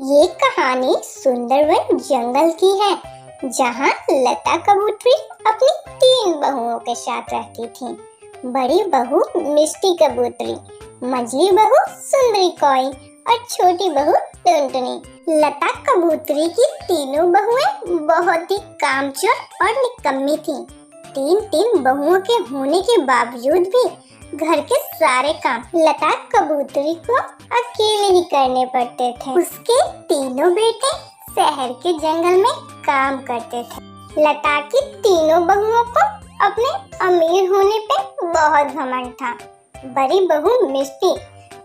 ये कहानी सुंदरवन जंगल की है, जहाँ लता कबूतरी अपनी 3 बहुओं के साथ रहती थी। बड़ी बहू मिष्टी कबूतरी, मझली बहू सुंदरी कोई और छोटी बहू टुनटुनी। लता कबूतरी की तीनों बहुएं बहुत ही कामचोर और निकम्मी थीं। 3 बहुओं के होने के बावजूद भी घर के सारे काम लता कबूतरी को अकेले ही करने पड़ते थे। उसके तीनों बेटे शहर के जंगल में काम करते थे। लता की तीनों बहुओं को अपने अमीर होने पे बहुत घमंड था। बड़ी बहू मिष्टी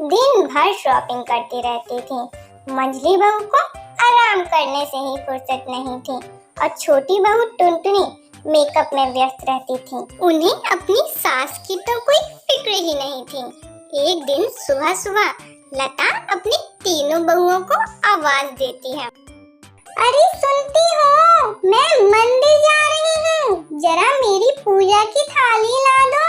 दिन भर शॉपिंग करती रहती थी। मंझली बहू को आराम करने से ही फुर्सत नहीं थी और छोटी बहू टुनटुनी मेकअप में व्यस्त रहती थी। उन्हें अपनी सास की तो कोई फिक्र ही नहीं थी। एक दिन सुबह सुबह लता अपनी तीनों बहुओं को आवाज देती है। अरे सुनती हो, मैं मंदिर जा रही हूँ, जरा मेरी पूजा की थाली ला दो।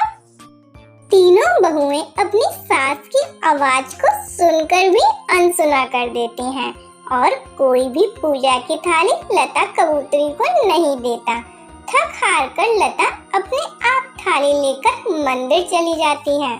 तीनों बहुएं अपनी सास की आवाज को सुनकर भी अनसुना कर देती हैं और कोई भी पूजा की थाली लता कबूतरी को नहीं देता। थक हार कर लता अपने आप थाली लेकर मंदिर चली जाती है।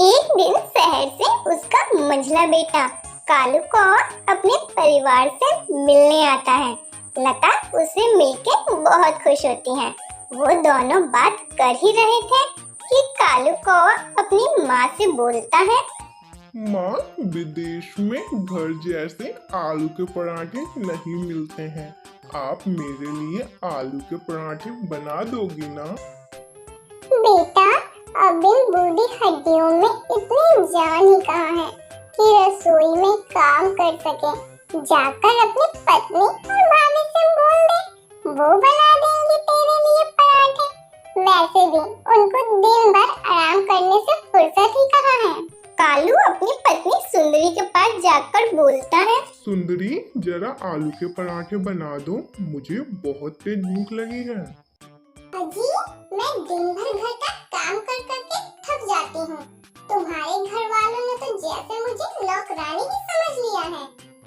एक दिन शहर से उसका मंझला बेटा कालू कौआ अपने परिवार से मिलने आता है। लता उसे मिलके बहुत खुश होती है। वो दोनों बात कर ही रहे थे कि कालू कौआ अपनी माँ से बोलता है। माँ, विदेश में घर जैसे आलू के पराठे नहीं मिलते हैं। आप मेरे लिए आलू के पराठे बना दोगी ना? बेटा, अब इन बूढ़ी हड्डियों में इतनी जान ही कहाँ है कि रसोई में काम कर सके। जाकर अपनी पत्नी और भाभी से बोल दे, वो बना देंगी तेरे लिए पराठे। वैसे भी उनको दिन भर आराम करने से फुर्सत ही कहाँ है। कालू अपनी पत्नी सुंदरी के पास जाकर बोलता है। सुंदरी, जरा आलू के पराठे बना दो, मुझे बहुत तेज भूख लगी है। अजी, मैं दिन भर घर का काम कर करके थक जाती हूँ। तुम्हारे घर वालों ने तो जैसे मुझे नौकरानी ही समझ लिया है।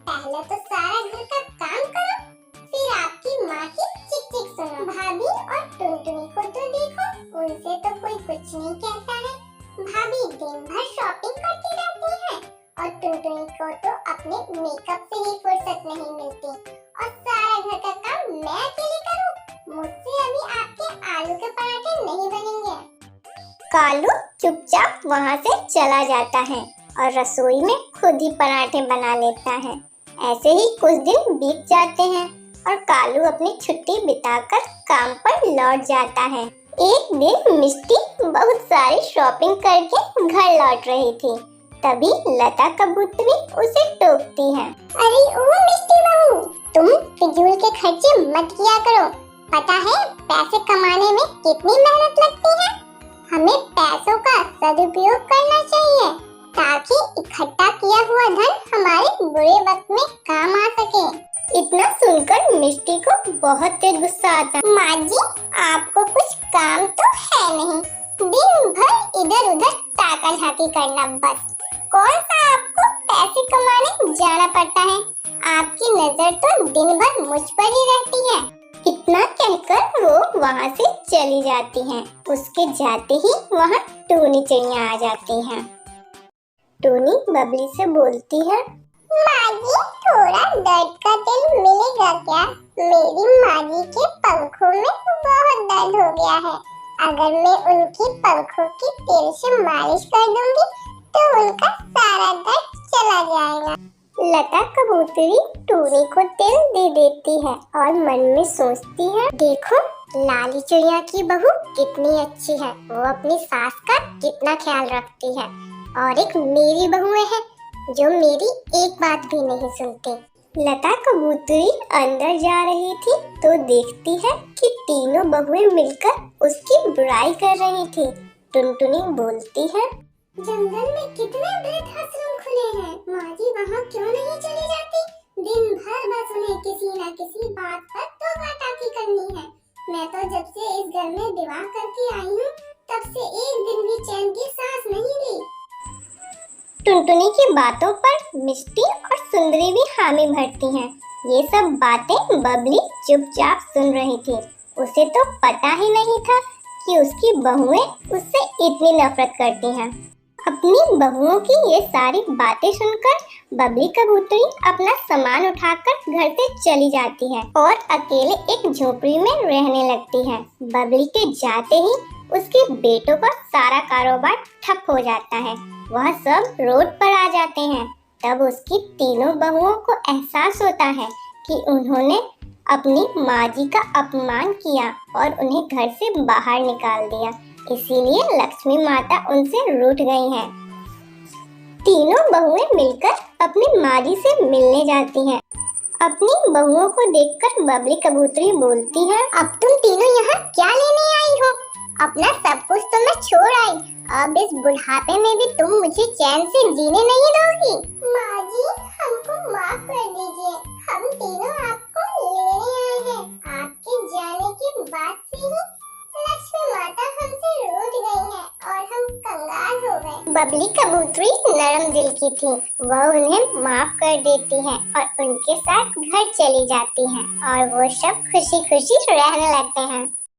पहले तो सारा घर का काम करो, फिर आपकी माँ की चिक चिक सुनो। भाभी और टुनटुनी को तो देखो, उनसे तो कोई कुछ नहीं कहता है। भाभी दिन भर शॉपिंग करती रहती है और टुनटुनी को तो अपने मेकअप से ही फुर्सत नहीं मिलती और सारा घर का काम मैं अकेले करूं। मुझसे अभी आपके आलू के पराठे नहीं बनेंगे। कालू चुपचाप वहाँ से चला जाता है और रसोई में खुद ही पराठे बना लेता है। ऐसे ही कुछ दिन बीत जाते हैं और कालू अपनी छुट्टी बिताकर काम पर लौट जाता है। एक दिन मिष्टी बहुत सारी शॉपिंग करके घर लौट रही थी। तभी लता कबूतरी उसे टोकती है। अरे ओ मिष्टी बहू, तुम फिजूल के खर्चे मत किया करो। पता है पैसे कमाने में कितनी मेहनत लगती है। हमें पैसों का सदुपयोग करना चाहिए ताकि इकट्ठा किया हुआ धन हमारे बुरे वक्त में काम आ सके। इतना सुनकर मिष्टी को बहुत तेज गुस्सा आता। माँ जी, आपको कुछ काम तो है नहीं, दिन भर इधर उधर ताका झाकी करना बस। कौन सा आपको पैसे कमाने जाना पड़ता है? आपकी नजर तो दिन भर मुझ पर ही रहती है। इतना कहकर वो वहाँ से चली जाती हैं। उसके जाते ही वहाँ टूनी चिड़िया आ जाती हैं। टूनी बबली से बोलती है। माँ जी, थोड़ा दर्द का तेल मिलेगा क्या? मेरी माँ जी के पंखों में बहुत दर्द हो गया है। अगर मैं उनकी पंखों की तेल से मालिश कर दूंगी तो उनका सारा दर्द चला जाएगा। लता कबूतरी टूनी को तेल दे देती है और मन में सोचती है, देखो लाली चिड़िया की बहू कितनी अच्छी है। वो अपनी सास का कितना ख्याल रखती है और एक मेरी बहू है जो मेरी एक बात भी नहीं सुनती। लता कबूतरी अंदर जा रही थी तो देखती है कि तीनों बहुएं मिलकर उसकी बुराई कर रही थी। टुनटुनी बोलती है, जंगल में कितने वृद्धाश्रम खुले हैं, माँ जी वहाँ क्यों नहीं चली जाती? दिन भर बस उन्हें किसी न किसी बात पर टोका-टाकी करनी है। मैं तो जब से इस घर में विवाह करके आई हूँ तब से एक दिन भी चैन की टुनटुनी की बातों पर मिष्टी और सुंदरी भी हामी भरती हैं। ये सब बातें बबली चुपचाप सुन रही थी। उसे तो पता ही नहीं था कि उसकी बहुएं उससे इतनी नफरत करती हैं। अपनी बहुओं की ये सारी बातें सुनकर बबली कबूतरी अपना सामान उठाकर घर से चली जाती है और अकेले एक झोपड़ी में रहने लगती है। बबली के जाते ही उसके बेटों का सारा कारोबार ठप हो जाता है। वह सब रोड पर आ जाते हैं। तब उसकी तीनों बहुओं को एहसास होता है कि उन्होंने अपनी माँ जी का अपमान किया और उन्हें घर से बाहर निकाल दिया। इसीलिए लक्ष्मी माता उनसे रूठ गई हैं। तीनों बहुएं मिलकर अपनी माँ जी से मिलने जाती हैं। अपनी बहुओं को देखकर बबली कबूतरी बोलती है, अब तुम तीनों यहाँ क्या लेने आई हो? अपना सब कुछ तो मैं छोड़ आई। अब इस बुढ़ापे में भी तुम मुझे चैन से जीने नहीं दोगी। माँ जी, हमको माफ कर दीजिए। हम तीनों आपको लेने आए हैं। आपके जाने के बाद से ही लक्ष्मी माता हमसे रूठ गई है और हम कंगाल हो गए। बबली कबूतरी नरम दिल की थी। वह उन्हें माफ कर देती है और उनके साथ घर चली जाती है और वो सब खुशी खुशी रहने लगते हैं।